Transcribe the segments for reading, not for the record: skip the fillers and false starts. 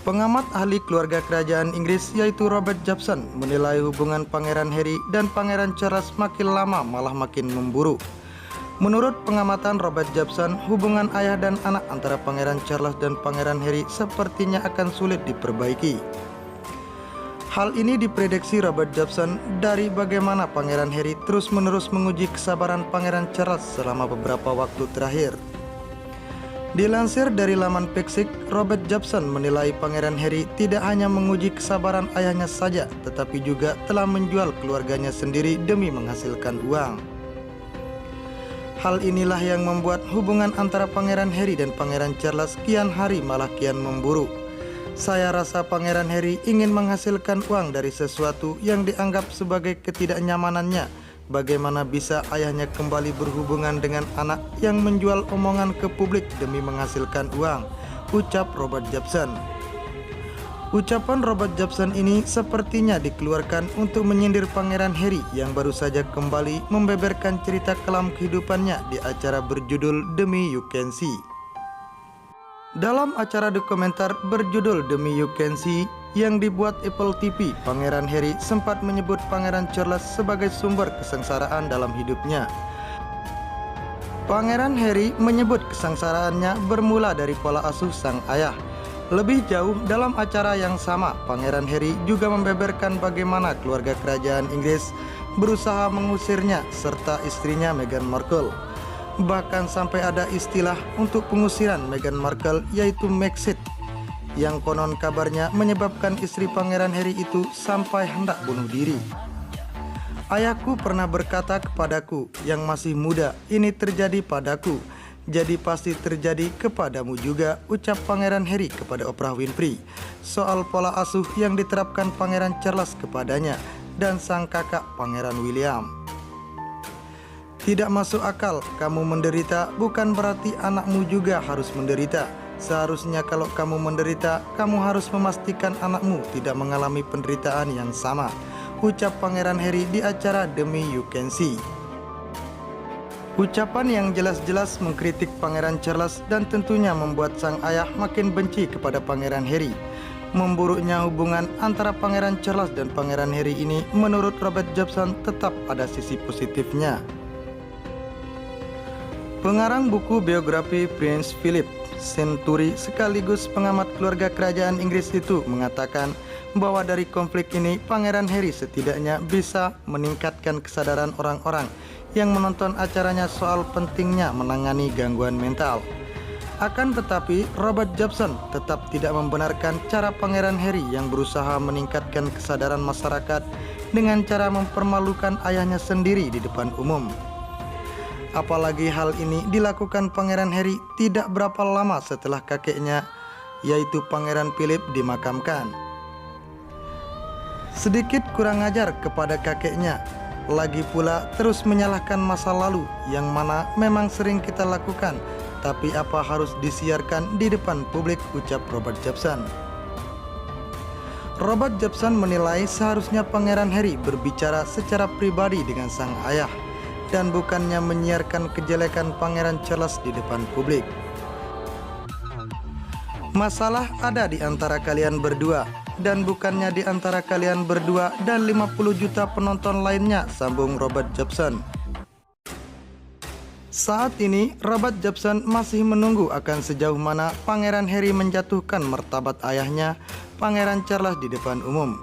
Pengamat ahli keluarga kerajaan Inggris yaitu Robert Jepson menilai hubungan Pangeran Harry dan Pangeran Charles makin lama malah makin memburuk. Menurut pengamatan Robert Jepson, hubungan ayah dan anak antara Pangeran Charles dan Pangeran Harry sepertinya akan sulit diperbaiki. Hal ini diprediksi Robert Jepson dari bagaimana Pangeran Harry terus-menerus menguji kesabaran Pangeran Charles selama beberapa waktu terakhir. Dilansir dari laman Pixic, Robert Jepson menilai Pangeran Harry tidak hanya menguji kesabaran ayahnya saja, tetapi juga telah menjual keluarganya sendiri demi menghasilkan uang. Hal inilah yang membuat hubungan antara Pangeran Harry dan Pangeran Charles kian hari malah kian memburuk. Saya rasa Pangeran Harry ingin menghasilkan uang dari sesuatu yang dianggap sebagai ketidaknyamanannya. Bagaimana bisa ayahnya kembali berhubungan dengan anak yang menjual omongan ke publik demi menghasilkan uang, ucap Robert Jepson. Ucapan Robert Jepson ini sepertinya dikeluarkan untuk menyindir Pangeran Harry yang baru saja kembali membeberkan cerita kelam kehidupannya di acara berjudul The Me You Can See. Dalam acara dokumenter berjudul The Me You Can See yang dibuat Apple TV, Pangeran Harry sempat menyebut Pangeran Charles sebagai sumber kesengsaraan dalam hidupnya. Pangeran Harry menyebut kesengsaraannya bermula dari pola asuh sang ayah. Lebih jauh, dalam acara yang sama, Pangeran Harry juga membeberkan bagaimana keluarga kerajaan Inggris berusaha mengusirnya serta istrinya Meghan Markle. Bahkan sampai ada istilah untuk pengusiran Meghan Markle yaitu Megxit, yang konon kabarnya menyebabkan istri Pangeran Harry itu sampai hendak bunuh diri. Ayahku pernah berkata kepadaku yang masih muda, ini terjadi padaku, jadi pasti terjadi kepadamu juga, ucap Pangeran Harry kepada Oprah Winfrey soal pola asuh yang diterapkan Pangeran Charles kepadanya dan sang kakak Pangeran William. Tidak masuk akal, kamu menderita bukan berarti anakmu juga harus menderita. Seharusnya kalau kamu menderita, kamu harus memastikan anakmu tidak mengalami penderitaan yang sama, ucap Pangeran Harry di acara The Me You Can See. Ucapan yang jelas-jelas mengkritik Pangeran Charles dan tentunya membuat sang ayah makin benci kepada Pangeran Harry. Memburuknya hubungan antara Pangeran Charles dan Pangeran Harry ini menurut Robert Jepson tetap ada sisi positifnya. Pengarang buku biografi Prince Philip Senturi sekaligus pengamat keluarga kerajaan Inggris itu mengatakan bahwa dari konflik ini Pangeran Harry setidaknya bisa meningkatkan kesadaran orang-orang yang menonton acaranya soal pentingnya menangani gangguan mental. Akan tetapi Robert Jepson tetap tidak membenarkan cara Pangeran Harry yang berusaha meningkatkan kesadaran masyarakat dengan cara mempermalukan ayahnya sendiri di depan umum. Apalagi hal ini dilakukan Pangeran Harry tidak berapa lama setelah kakeknya, yaitu Pangeran Philip, dimakamkan. Sedikit kurang ajar kepada kakeknya, lagi pula terus menyalahkan masa lalu yang mana memang sering kita lakukan, tapi apa harus disiarkan di depan publik, ucap Robert Jepson. Robert Jepson menilai seharusnya Pangeran Harry berbicara secara pribadi dengan sang ayah dan bukannya menyiarkan kejelekan Pangeran Charles di depan publik. Masalah ada di antara kalian berdua dan bukannya di antara kalian berdua dan 50 juta penonton lainnya, sambung Robert Jepson. Saat ini Robert Jepson masih menunggu akan sejauh mana Pangeran Harry menjatuhkan martabat ayahnya, Pangeran Charles, di depan umum.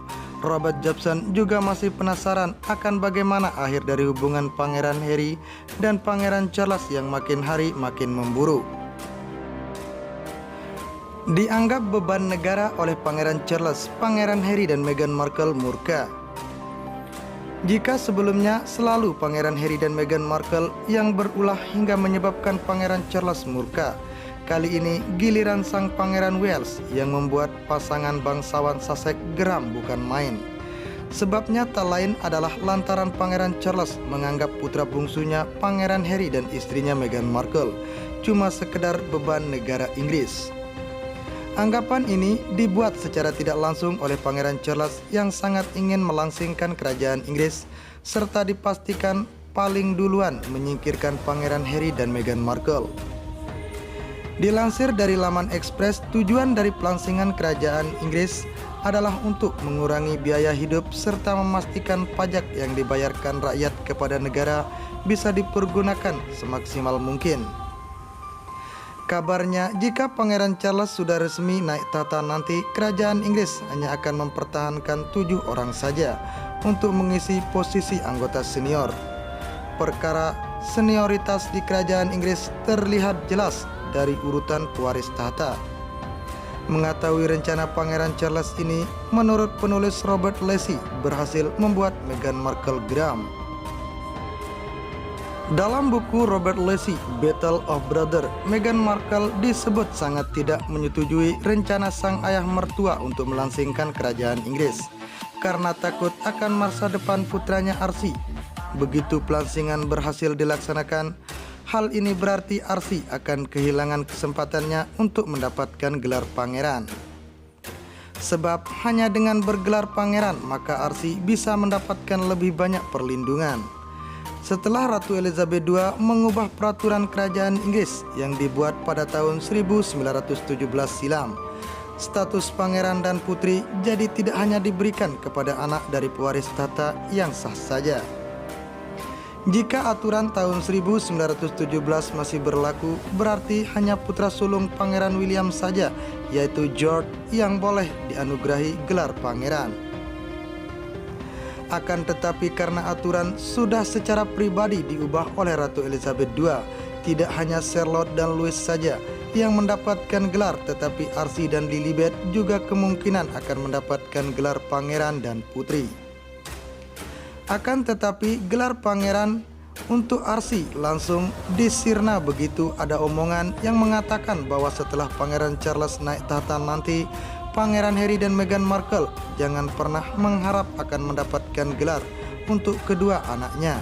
Robert Jepson juga masih penasaran akan bagaimana akhir dari hubungan Pangeran Harry dan Pangeran Charles yang makin hari makin memburuk. Dianggap beban negara oleh Pangeran Charles, Pangeran Harry dan Meghan Markle murka. Jika sebelumnya selalu Pangeran Harry dan Meghan Markle yang berulah hingga menyebabkan Pangeran Charles murka, kali ini giliran sang Pangeran Wales yang membuat pasangan bangsawan Sussex geram bukan main. Sebabnya tak lain adalah lantaran Pangeran Charles menganggap putra bungsunya Pangeran Harry dan istrinya Meghan Markle cuma sekedar beban negara Inggris. Anggapan ini dibuat secara tidak langsung oleh Pangeran Charles yang sangat ingin melangsingkan kerajaan Inggris serta dipastikan paling duluan menyingkirkan Pangeran Harry dan Meghan Markle. Dilansir dari laman Express, tujuan dari pelangsingan kerajaan Inggris adalah untuk mengurangi biaya hidup serta memastikan pajak yang dibayarkan rakyat kepada negara bisa dipergunakan semaksimal mungkin. Kabarnya, jika Pangeran Charles sudah resmi naik tahta nanti, kerajaan Inggris hanya akan mempertahankan 7 orang saja untuk mengisi posisi anggota senior. Perkara senioritas di kerajaan Inggris terlihat jelas dari urutan pewaris tahta. Mengetahui rencana Pangeran Charles ini, menurut penulis Robert Lacy, berhasil membuat Meghan Markle geram. Dalam buku Robert Lacy, Battle of Brothers, Meghan Markle disebut sangat tidak menyetujui rencana sang ayah mertua untuk melangsingkan kerajaan Inggris karena takut akan masa depan putranya Archie. Begitu pelansingan berhasil dilaksanakan, hal ini berarti Archie akan kehilangan kesempatannya untuk mendapatkan gelar pangeran. Sebab hanya dengan bergelar pangeran maka Archie bisa mendapatkan lebih banyak perlindungan. Setelah Ratu Elizabeth II mengubah peraturan kerajaan Inggris yang dibuat pada tahun 1917 silam, status pangeran dan putri jadi tidak hanya diberikan kepada anak dari pewaris tahta yang sah saja. Jika aturan tahun 1917 masih berlaku, berarti hanya putra sulung Pangeran William saja, yaitu George, yang boleh dianugerahi gelar pangeran. Akan tetapi karena aturan sudah secara pribadi diubah oleh Ratu Elizabeth II, tidak hanya Charlotte dan Louis saja yang mendapatkan gelar, tetapi Archie dan Lilibet juga kemungkinan akan mendapatkan gelar pangeran dan putri. Akan tetapi gelar pangeran untuk Archie langsung disirna begitu ada omongan yang mengatakan bahwa setelah Pangeran Charles naik tahta nanti, Pangeran Harry dan Meghan Markle jangan pernah mengharap akan mendapatkan gelar untuk kedua anaknya.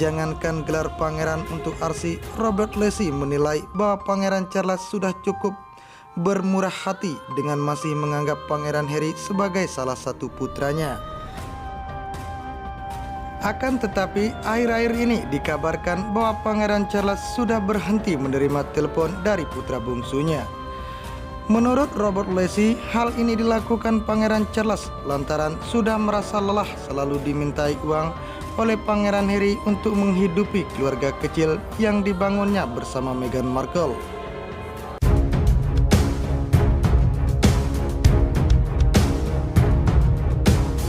Jangankan gelar pangeran untuk Archie, Robert Lacy menilai bahwa Pangeran Charles sudah cukup bermurah hati dengan masih menganggap Pangeran Harry sebagai salah satu putranya. Akan tetapi, akhir-akhir ini dikabarkan bahwa Pangeran Charles sudah berhenti menerima telepon dari putra bungsunya. Menurut Robert Lacy, hal ini dilakukan Pangeran Charles lantaran sudah merasa lelah selalu dimintai uang oleh Pangeran Harry untuk menghidupi keluarga kecil yang dibangunnya bersama Meghan Markle.